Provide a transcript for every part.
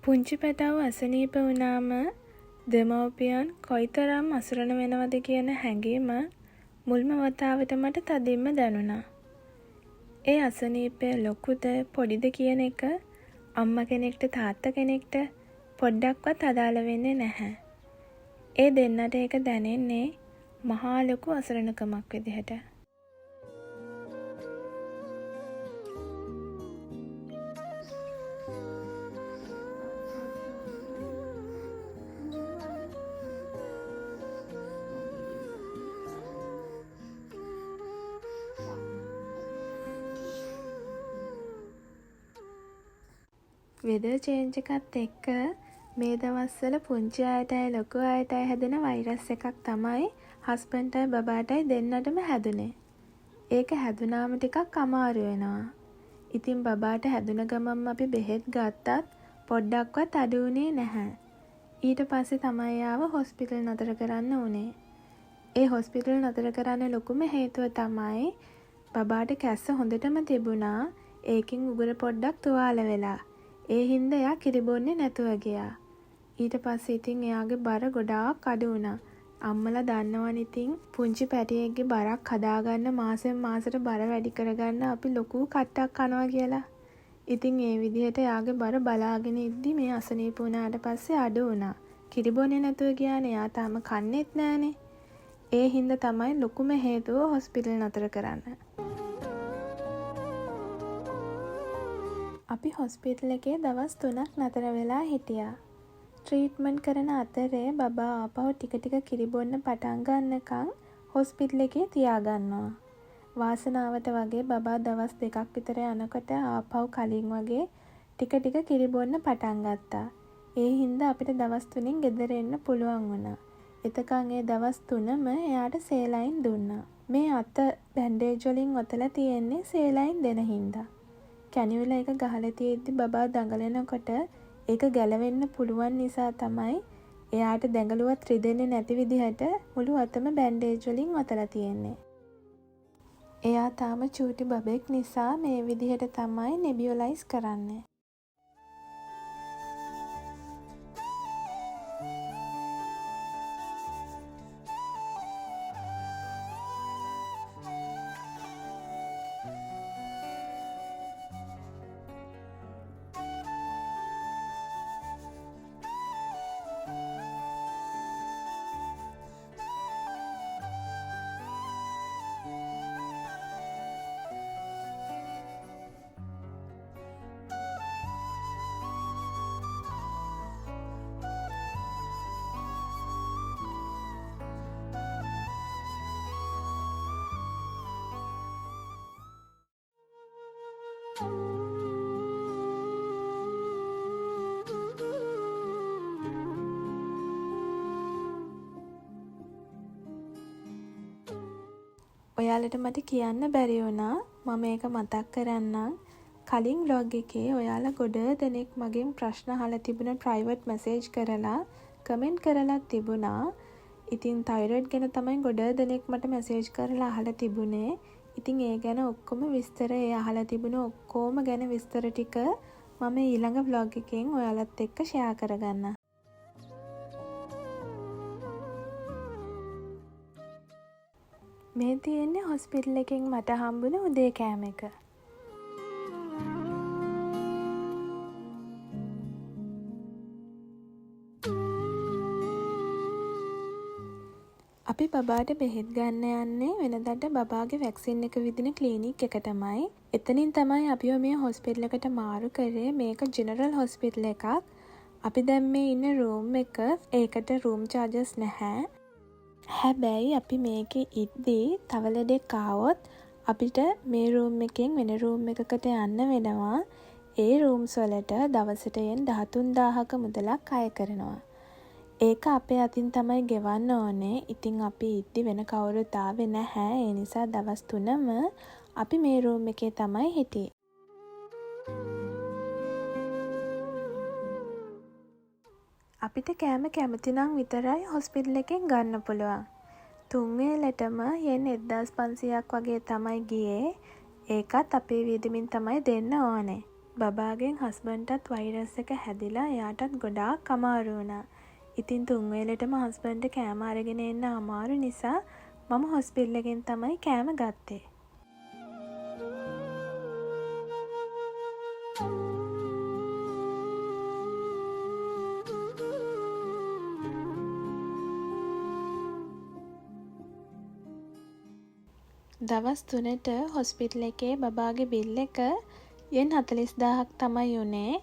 පුංචි පැටව අසනීප වුණාම දෙමව්පියන් කොයිතරම් අසරණ වෙනවද කියන හැඟීම මුල්ම වතාවට මට තදින්ම දැනුණා. ඒ අසනීපය ලොකුද පොඩිද කියන එක අම්මා කෙනෙක්ට තාත්තා කෙනෙක්ට පොඩ්ඩක්වත් අදාළ වෙන්නේ නැහැ. ඒ දෙන්නට ඒක දැනෙන්නේ මහා ලොකු අසරණකමක් විදිහට. වෙදර් චේන්ජ් එකත් එක්ක මේ දවස්වල පුංචි අයටයි ලොකු අයටයි හැදෙන වෛරස් එකක් තමයි හස්බන්ඩ්ටයි බබාටයි දෙන්නටම හැදුනේ. ඒක හැදුනාම ටිකක් අමාරු වෙනවා. ඉතින් බබාට හැදුන ගමන්ම අපි බෙහෙත් ගත්තත් පොඩ්ඩක්වත් අඩු වුණේ නැහැ. ඊට පස්සේ තමයි ආව හොස්පිටල් නතර කරන්න උනේ. ඒ හොස්පිටල් නතර කරන්න ලොකුම හේතුව තමයි බබාට කැස්ස හොඳටම තිබුණා. ඒකින් උගුර පොඩ්ඩක් තුවාල වෙලා. ඒ හින්දා එයා කිරි බොන්නේ නැතුව ගියා. ඊට පස්සේ ඉතින් එයාගේ බර ගොඩාක් අඩු වුණා. අම්මලා දන්නවනේ ඉතින් පුංචි පැටියෙක්ගේ බරක් හදාගන්න මාසෙන් මාසෙට බර වැඩි කරගන්න අපි ලොකු කට්ටක් කනවා කියලා. ඉතින් ඒ විදිහට එයාගේ බර බලාගෙන ඉද්දි මේ අසනීප වුණාට පස්සේ අඩු වුණා. කිරි බොන්නේ නැතුව ගියානේ. එයා තාම කන්නේත් නැහනේ. ඒ හින්දා තමයි ලොකුම හේතුව හොස්පිටල් නතර කරන්න. අපි හොස්පිටල් එකේ දවස් 3ක් නතර වෙලා හිටියා. ට්‍රීට්මන්ට් කරන අතරේ බබා ආපහු ටික ටික කිරි බොන්න පටන් ගන්නකම් හොස්පිටල් එකේ තියාගන්නවා. වාසනාවට වගේ බබා දවස් 2ක් විතර යනකොට ආපහු කලින් වගේ ටික ටික කිරි බොන්න පටන් ගත්තා. ඒ හින්දා අපිට දවස් 3න් ගෙදර එන්න පුළුවන් වුණා. එතකන් ඒ දවස් 3ම එයාට සේලයින් දුන්නා. මේ අත බැන්ඩේජ් වලින් ඔතලා තියෙන්නේ සේලයින් දෙන හින්දා. කැනියුල එක ගහලා තියෙද්දි බබා දඟලනකොට ඒක ගැලවෙන්න පුළුවන් නිසා තමයි එයාට දැඟලුවත් රිදෙන්නේ නැති විදිහට මුළු අතම බැන්ඩේජ් වලින් වතලා තියෙන්නේ. එයා තාම චූටි බබෙක් නිසා මේ විදිහට තමයි නෙබියුලයිස් කරන්නේ. ඔයාලට මට කියන්න බැරි වුණා මම ඒක මතක් කරන්නම්. කලින් vlog එකේ ඔයාලා ගොඩ දෙනෙක් මගෙන් ප්‍රශ්න අහලා තිබුණ ප්‍රයිවට් මැසේජ් කරලා කමෙන්ට් කරලා තිබුණා. ඉතින් තයිරොයිඩ් ගැන තමයි ගොඩ දෙනෙක් මට මැසේජ් කරලා අහලා තිබුණේ. ඉතින් ඒ ගැන ඔක්කොම විස්තර ඒ අහලා තිබුණ ඔක්කොම ගැන විස්තර ටික මම ඊළඟ vlog එකෙන් ඔයාලත් එක්ක ෂෙයා කරගන්නම්. මේ තියෙන්නේ හොස්පිටල් එකෙන් මට හම්බුන උදේ කෑම එක. අපි බබාට බෙහෙත් ගන්න යන්නේ වෙනදාට බබාගේ වැක්සින් එක විදින ක්ලිනික් එකටමයි. එතනින් තමයි අපිව මේ හොස්පිටල් එකට මාරු කරේ. මේක ජෙනරල් හොස්පිටල් එකක්. අපි දැන් මේ ඉන්න රූම් එක ඒකට රූම් චාර්ජස් නැහැ. හැබැයි අපි මේකේ ඉද්දී තව ලෙඩෙක් ආවොත් අපිට මේ රූම් එකෙන් වෙන රූම් එකකට යන්න වෙනවා. ඒ රූම්ස් වලට දවසට යෙන් 13000ක මුදලක් අය කරනවා. ඒක අපේ අතින් තමයි ගෙවන්න ඕනේ. ඉතින් අපි ඉද්දි වෙන කවුරුත් ආවේ නැහැ. ඒ නිසා දවස් 3ම අපි මේ රූම් එකේ තමයි හිටියේ. අපිට කෑම කැමති නම් විතරයි හොස්පිටල් එකෙන් ගන්න පුළුවන්. 3 වේලටම යෙන් 1500ක් වගේ තමයි ගියේ. ඒකත් අපේ වියදමින් තමයි දෙන්න ඕනේ. බබාගෙන් හස්බන්ඩ්ටත් වෛරස් එක හැදිලා එයාටත් ගොඩාක් අමාරු වුණා. ඉතින් තුන් වේලෙටම හස්බන්ඩ් කෑම අරගෙන එන්න අමාරු නිසා මම හොස්පිටල් එකෙන් තමයි කෑම ගත්තේ. දවස් 3ට හොස්පිටල් එකේ බබාගේ බිල් එක යෙන් 40,000ක් තමයි උනේ.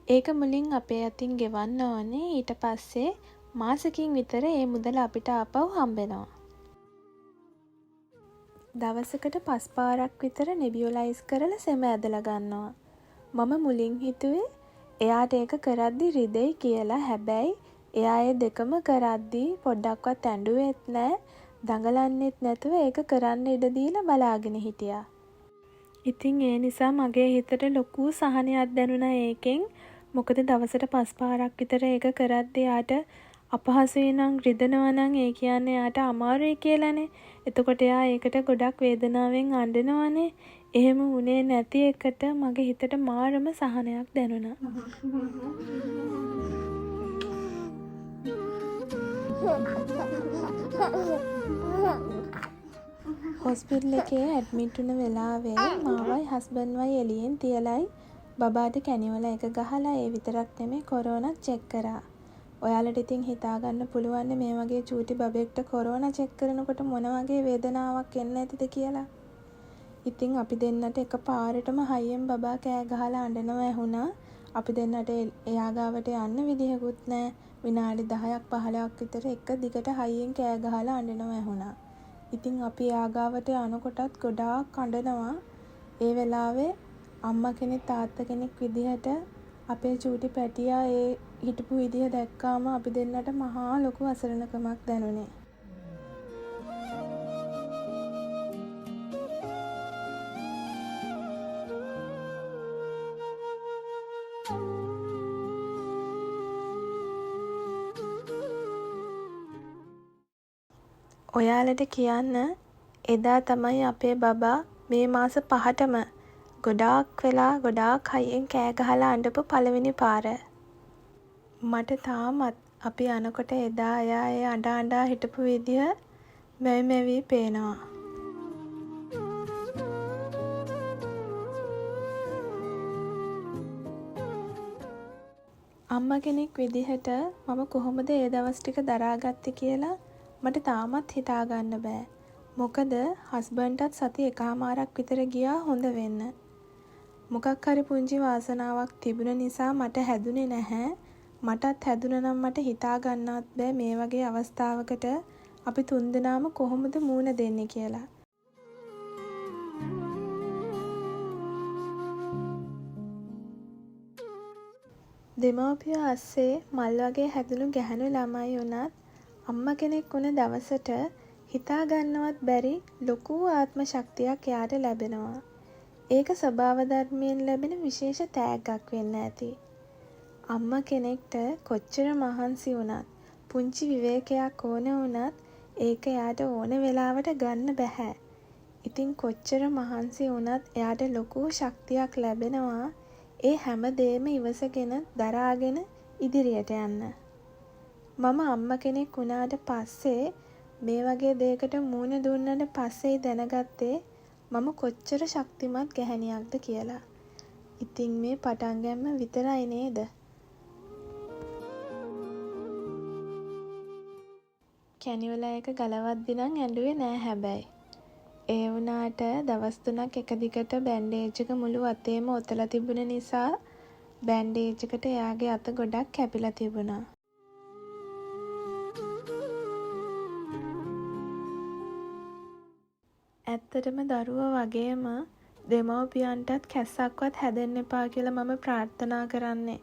ඒක මුලින් අපේ අතින් ගෙවන්න ඕනේ. ඊට පස්සේ මාසෙකින් විතර ඒ මුදල අපිට ආපහු හම්බෙනවා. දවසකට 5 පාරක් විතර නෙබියුලයිස් කරලා සෙම ඇදලා ගන්නවා. මම මුලින් හිතුවේ එයාට ඒක කරද්දි රිදෙයි කියලා. හැබැයි එයා ඒ දෙකම කරද්දි පොඩ්ඩක්වත් ඇඬුවෙත් නැහැ. දඟලන්නෙත් නැතුව ඒක කරන්න ඉඩ දීලා බලාගෙන හිටියා. ඉතින් ඒ නිසා මගේ හිතට ලොකු සහනයක් දැනුණා ඒකෙන්. මොකද දවසට 5 පාරක් විතර ඒක කරද්දී යාට අපහසුයි නම් රිදෙනවා නම් ඒ කියන්නේ යාට අමාරුයි කියලානේ. එතකොට එයා ඒකට ගොඩක් වේදනාවෙන් අඬනවනේ. එහෙම වුණේ නැති එකට මගේ හිතට මාරම සහනයක් දැනුණා. හොස්පිටල් එකේ ඇඩ්මිට් වුණ වෙලාවේ මාවයි හස්බන්ඩ්වයි එළියෙන් තියලයි බබාට කැනිවල එක ගහලා ඒ විතරක් නෙමෙයි කොරෝනාත් චෙක් කරා. ඔයාලට ඉතින් හිතා ගන්න පුළුවන් මේ වගේ චූටි බබෙක්ට කොරෝනා චෙක් කරනකොට මොන වගේ වේදනාවක් එන්න ඇතිද කියලා. ඉතින් අපි දෙන්නට එකපාරටම හයියෙන් බබා කෑ ගහලා අඬනවා ඇහුණා. අපි දෙන්නට එයා ගාවට යන්න විදිහකුත් නැහැ. විනාඩි 10ක් 15ක් විතර එක දිගට හයියෙන් කෑ ගහලා අඬනවා ඇහුණා. ඉතින් අපි එයා ගාවට යනකොටත් ගොඩාක් අඬනවා. ඒ වෙලාවේ අම්මා කෙනෙක් තාත්තා කෙනෙක් විදිහට අපේ චූටි පැටියා ඒ හිටපු විදිහ දැක්කාම අපි දෙන්නට මහා ලොකු අසරණකමක් දැනුනේ. ඔයාලට කියන්න එදා තමයි අපේ බබා මේ මාස 5ටම ගොඩාක් වෙලා ගොඩාක් හයියෙන් කෑ ගහලා අඬපු පළවෙනි පාර. මට තාමත් අපි යනකොට එදා එයා ඒ අඬා හිටපු විදිහ මැවි පේනවා. අම්මා කෙනෙක් විදිහට මම කොහොමද ඒ දවස් ටික දරාගත්තේ කියලා මට තාමත් හිතා ගන්න බෑ. මොකද හස්බන්ඩ්ටත් සති එකමාරක් විතර ගියා හොඳ වෙන්න. මොකක් හරි පුංචි වාසනාවක් තිබුණ නිසා මට හැදුනේ නැහැ. මටත් හැදුණා නම් මට හිතා ගන්නවත් බෑ මේ වගේ අවස්ථාවකට අපි තුන්දෙනාම කොහොමද මූණ දෙන්නේ කියලා. දෙමව්පියෝ අස්සේ මල් වගේ හැදුණු ගැහැණු ළමයි වුණත් අම්මා කෙනෙක් වුණ දවසට හිතා ගන්නවත් බැරි ලොකු ආත්ම ශක්තියක් එයාට ලැබෙනවා. ඒක ස්වභාව ධර්මයෙන් ලැබෙන විශේෂ තෑග්ගක් වෙන්න ඇති. අම්මා කෙනෙක්ට කොච්චර මහන්සි වුණත් පුංචි විවේකයක් ඕන වුණත් ඒක එයාට ඕන වෙලාවට ගන්න බෑ. ඉතින් කොච්චර මහන්සි වුණත් එයාට ලොකු ශක්තියක් ලැබෙනවා ඒ හැම දෙයක්ම ඉවසගෙන දරාගෙන ඉදිරියට යන්න. මම අම්මා කෙනෙක් වුණාට පස්සේ මේ වගේ දෙයකට මූණ දුන්නට පස්සේ දැනගත්තේ මම කොච්චර ශක්තිමත් ගැහැණියක්ද කියලා. ඉතින් මේ පටන් ගැනීම විතරයි නේද? කැනිවල එක ගලවද්දි නම් ඇඬුවේ නෑ හැබැයි. ඒ වුණාට දවස් 3ක් එක දිගට බැන්ඩේජ් එක මුළු අතේම ඔතලා තිබුණ නිසා බැන්ඩේජ් එකට එයාගේ අත ගොඩක් කැපිලා තිබුණා. ඇත්තටම දරුවා වගේම දෙමව්පියන්ටත් කැස්සක්වත් හැදෙන්න එපා කියලා මම ප්‍රාර්ථනා කරන්නේ.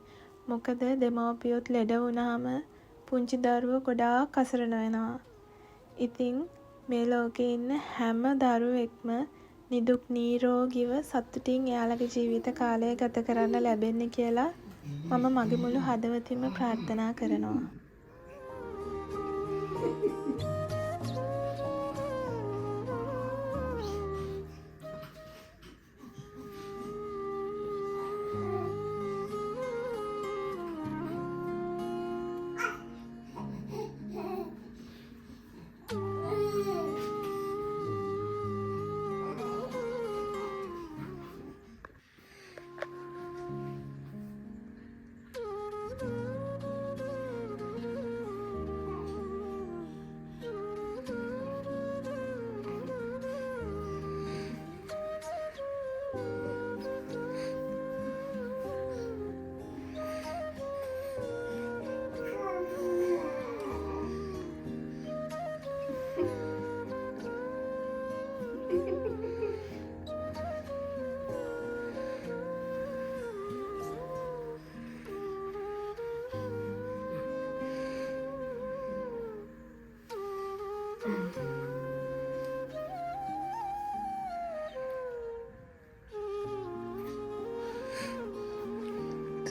මොකද දෙමව්පියොත් ලෙඩ වුණාම පුංචි දරුවෝ ගොඩාක් අසරණ වෙනවා. ඉතින් මේ ලෝකේ ඉන්න හැම දරුවෙක්ම නිදුක් නිරෝගීව සතුටින් එයාලගේ ජීවිත කාලය ගත කරන්න ලැබෙන්න කියලා මම මගේ මුළු හදවතින්ම ප්‍රාර්ථනා කරනවා.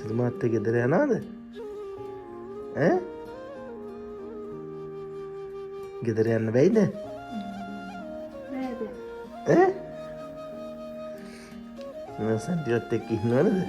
සිදු මාත්තේ ගෙදර යනවද? ඈ? ගෙදර යන්න බැයිද? නේද? ඈ? මම සන්තිවත් එක්ක ඉන්නවද?